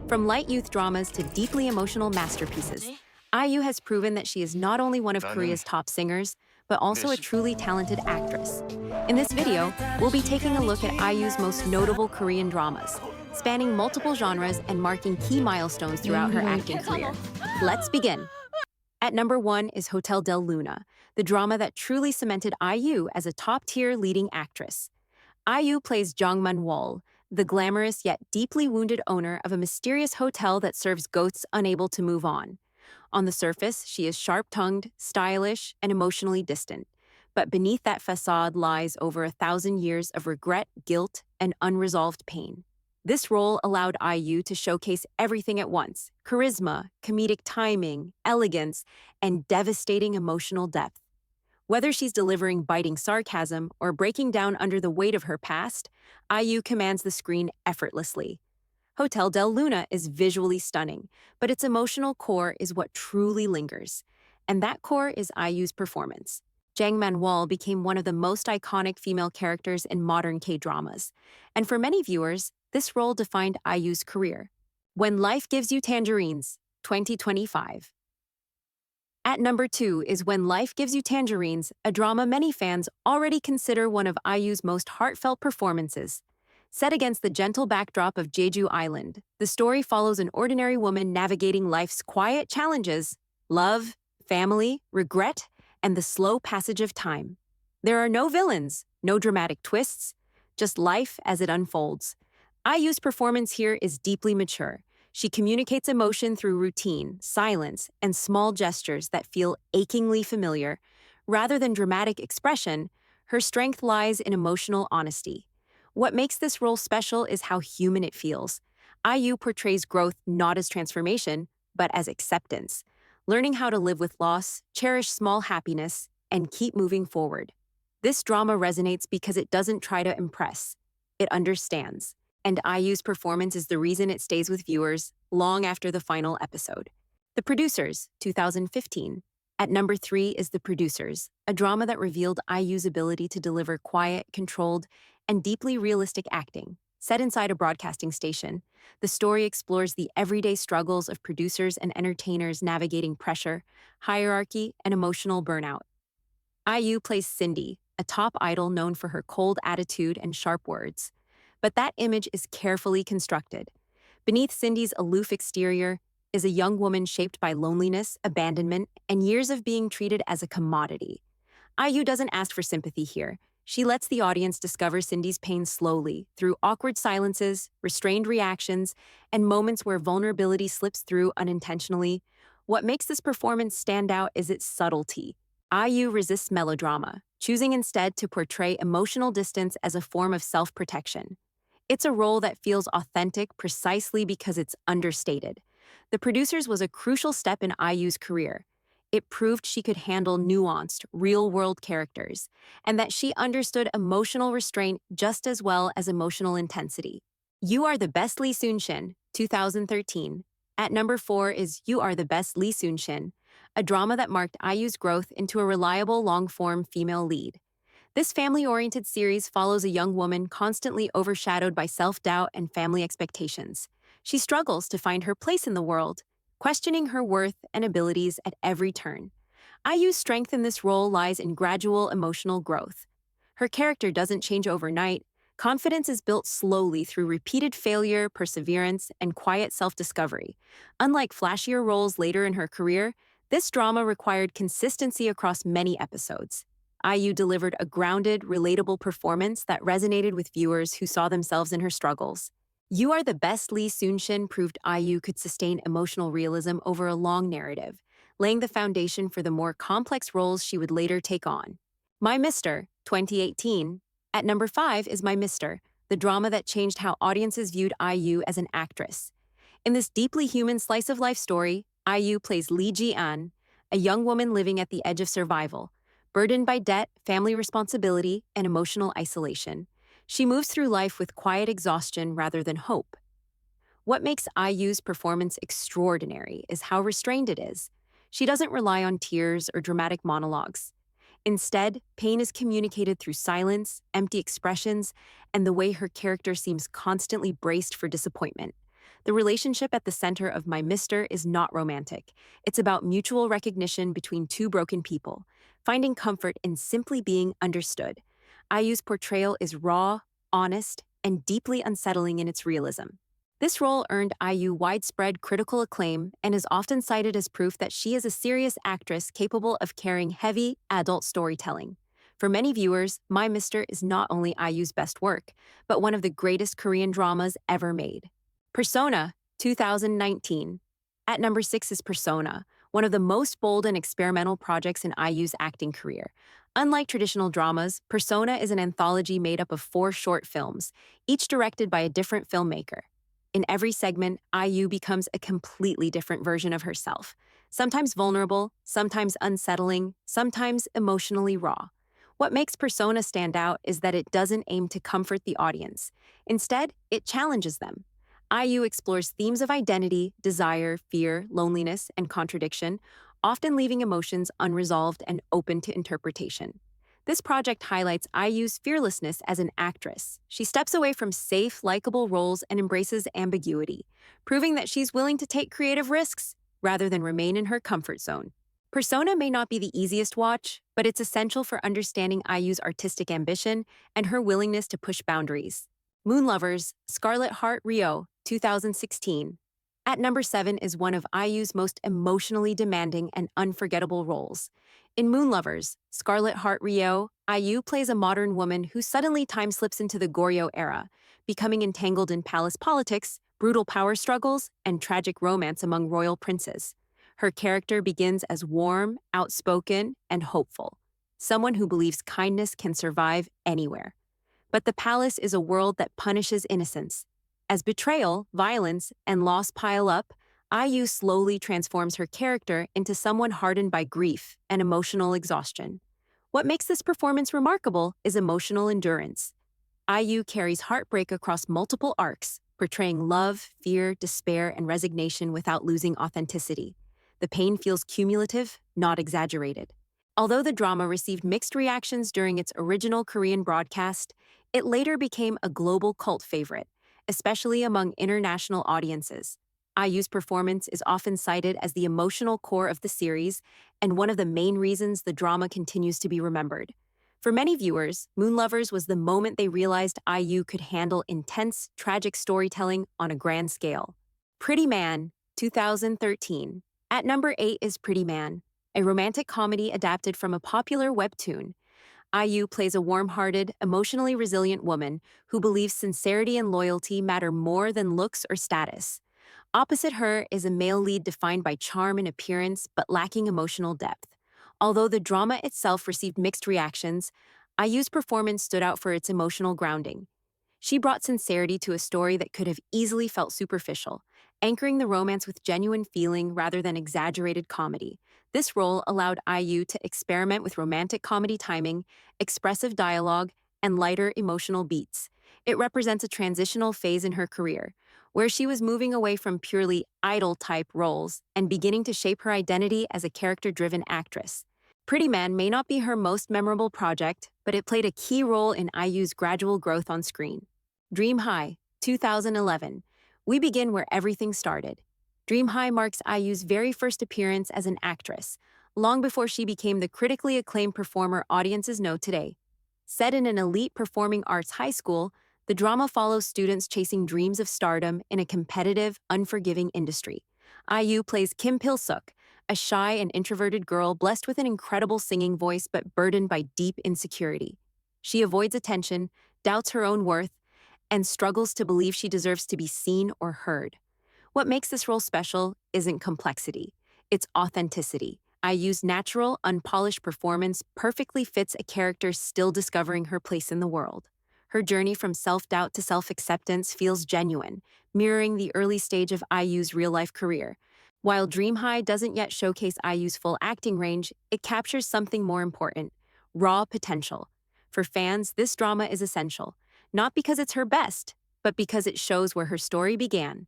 From light youth dramas to deeply emotional masterpieces, IU has proven that she is not only one of 나는 Korea's top singers, but also a 몇 truly talented actress. In this video, we'll be taking a look at IU's most notable Korean dramas, spanning multiple genres and marking key milestones throughout her acting career. Let's begin. At number 1 is Hotel del Luna, the drama that truly cemented IU as a top-tier leading actress. IU plays Jong Man-wol, the glamorous yet deeply wounded owner of a mysterious hotel that serves ghosts unable to move on. On the surface, she is sharp-tongued, stylish, and emotionally distant. But beneath that facade lies over 1,000 years of regret, guilt, and unresolved pain. This role allowed IU to showcase everything at once: charisma, comedic timing, elegance, and devastating emotional depth. Whether she's delivering biting sarcasm or breaking down under the weight of her past, IU commands the screen effortlessly. Hotel del Luna is visually stunning, but its emotional core is what truly lingers. And that core is IU's performance. Jang Man-wol became one of the most iconic female characters in modern K-dramas. And for many viewers, this role defined IU's career. When Life Gives You Tangerines, 2025. At number 2 is When Life Gives You Tangerines, a drama many fans already consider one of IU's most heartfelt performances. Set against the gentle backdrop of Jeju Island, the story follows an ordinary woman navigating life's quiet challenges: love, family, regret, and the slow passage of time. There are no villains, no dramatic twists, just life as it unfolds. IU's performance here is deeply mature. She communicates emotion through routine, silence, and small gestures that feel achingly familiar. Rather than dramatic expression, her strength lies in emotional honesty. What makes this role special is how human it feels. IU portrays growth not as transformation, but as acceptance, learning how to live with loss, cherish small happiness, and keep moving forward. This drama resonates because it doesn't try to impress. It understands. And IU's performance is the reason it stays with viewers long after the final episode. The Producers, 2015. At number 3 is The Producers, a drama that revealed IU's ability to deliver quiet, controlled, and deeply realistic acting. Set inside a broadcasting station, the story explores the everyday struggles of producers and entertainers navigating pressure, hierarchy, and emotional burnout. IU plays Cindy, a top idol known for her cold attitude and sharp words. But that image is carefully constructed. Beneath Cindy's aloof exterior is a young woman shaped by loneliness, abandonment, and years of being treated as a commodity. IU doesn't ask for sympathy here. She lets the audience discover Cindy's pain slowly, through awkward silences, restrained reactions, and moments where vulnerability slips through unintentionally. What makes this performance stand out is its subtlety. IU resists melodrama, choosing instead to portray emotional distance as a form of self-protection. It's a role that feels authentic precisely because it's understated. The Producers was a crucial step in IU's career. It proved she could handle nuanced, real-world characters, and that she understood emotional restraint just as well as emotional intensity. You Are the Best Lee Soon-shin, 2013. At number 4 is You Are the Best Lee Soon-shin, a drama that marked IU's growth into a reliable long-form female lead. This family-oriented series follows a young woman constantly overshadowed by self-doubt and family expectations. She struggles to find her place in the world, questioning her worth and abilities at every turn. IU's strength in this role lies in gradual emotional growth. Her character doesn't change overnight. Confidence is built slowly through repeated failure, perseverance, and quiet self-discovery. Unlike flashier roles later in her career, this drama required consistency across many episodes. IU delivered a grounded, relatable performance that resonated with viewers who saw themselves in her struggles. You Are the Best Lee Soon-shin proved IU could sustain emotional realism over a long narrative, laying the foundation for the more complex roles she would later take on. My Mister, 2018. At number 5 is My Mister, the drama that changed how audiences viewed IU as an actress. In this deeply human slice-of-life story, IU plays Lee Ji-an, a young woman living at the edge of survival, burdened by debt, family responsibility, and emotional isolation. She moves through life with quiet exhaustion rather than hope. What makes IU's performance extraordinary is how restrained it is. She doesn't rely on tears or dramatic monologues. Instead, pain is communicated through silence, empty expressions, and the way her character seems constantly braced for disappointment. The relationship at the center of My Mister is not romantic. It's about mutual recognition between two broken people, finding comfort in simply being understood. IU's portrayal is raw, honest, and deeply unsettling in its realism. This role earned IU widespread critical acclaim and is often cited as proof that she is a serious actress capable of carrying heavy, adult storytelling. For many viewers, My Mister is not only IU's best work, but one of the greatest Korean dramas ever made. Persona, 2019. At number 6 is Persona, one of the most bold and experimental projects in IU's acting career. Unlike traditional dramas, Persona is an anthology made up of 4 short films, each directed by a different filmmaker. In every segment, IU becomes a completely different version of herself, sometimes vulnerable, sometimes unsettling, sometimes emotionally raw. What makes Persona stand out is that it doesn't aim to comfort the audience. Instead, it challenges them. IU explores themes of identity, desire, fear, loneliness, and contradiction, often leaving emotions unresolved and open to interpretation. This project highlights IU's fearlessness as an actress. She steps away from safe, likable roles and embraces ambiguity, proving that she's willing to take creative risks rather than remain in her comfort zone. Persona may not be the easiest watch, but it's essential for understanding IU's artistic ambition and her willingness to push boundaries. Moonlovers, Scarlet Heart Rio, 2016. At number 7 is one of IU's most emotionally demanding and unforgettable roles. In Moonlovers, Scarlet Heart Rio, IU plays a modern woman who suddenly time slips into the Goryeo era, becoming entangled in palace politics, brutal power struggles, and tragic romance among royal princes. Her character begins as warm, outspoken, and hopeful, someone who believes kindness can survive anywhere. But the palace is a world that punishes innocence. As betrayal, violence, and loss pile up, IU slowly transforms her character into someone hardened by grief and emotional exhaustion. What makes this performance remarkable is emotional endurance. IU carries heartbreak across multiple arcs, portraying love, fear, despair, and resignation without losing authenticity. The pain feels cumulative, not exaggerated. Although the drama received mixed reactions during its original Korean broadcast, it later became a global cult favorite, especially among international audiences. IU's performance is often cited as the emotional core of the series and one of the main reasons the drama continues to be remembered. For many viewers, Moonlovers was the moment they realized IU could handle intense, tragic storytelling on a grand scale. Pretty Man, 2013. At number 8 is Pretty Man, a romantic comedy adapted from a popular webtoon. IU plays a warm-hearted, emotionally resilient woman who believes sincerity and loyalty matter more than looks or status. Opposite her is a male lead defined by charm and appearance but lacking emotional depth. Although the drama itself received mixed reactions, IU's performance stood out for its emotional grounding. She brought sincerity to a story that could have easily felt superficial, anchoring the romance with genuine feeling rather than exaggerated comedy. This role allowed IU to experiment with romantic comedy timing, expressive dialogue, and lighter emotional beats. It represents a transitional phase in her career, where she was moving away from purely idol-type roles and beginning to shape her identity as a character-driven actress. Pretty Man may not be her most memorable project, but it played a key role in IU's gradual growth on screen. Dream High, 2011. We begin where everything started. Dream High marks IU's very first appearance as an actress, long before she became the critically acclaimed performer audiences know today. Set in an elite performing arts high school, the drama follows students chasing dreams of stardom in a competitive, unforgiving industry. IU plays Kim Pil-suk, a shy and introverted girl blessed with an incredible singing voice but burdened by deep insecurity. She avoids attention, doubts her own worth, and struggles to believe she deserves to be seen or heard. What makes this role special isn't complexity, it's authenticity. IU's natural, unpolished performance perfectly fits a character still discovering her place in the world. Her journey from self-doubt to self-acceptance feels genuine, mirroring the early stage of IU's real-life career. While Dream High doesn't yet showcase IU's full acting range, it captures something more important: raw potential. For fans, this drama is essential, not because it's her best, but because it shows where her story began.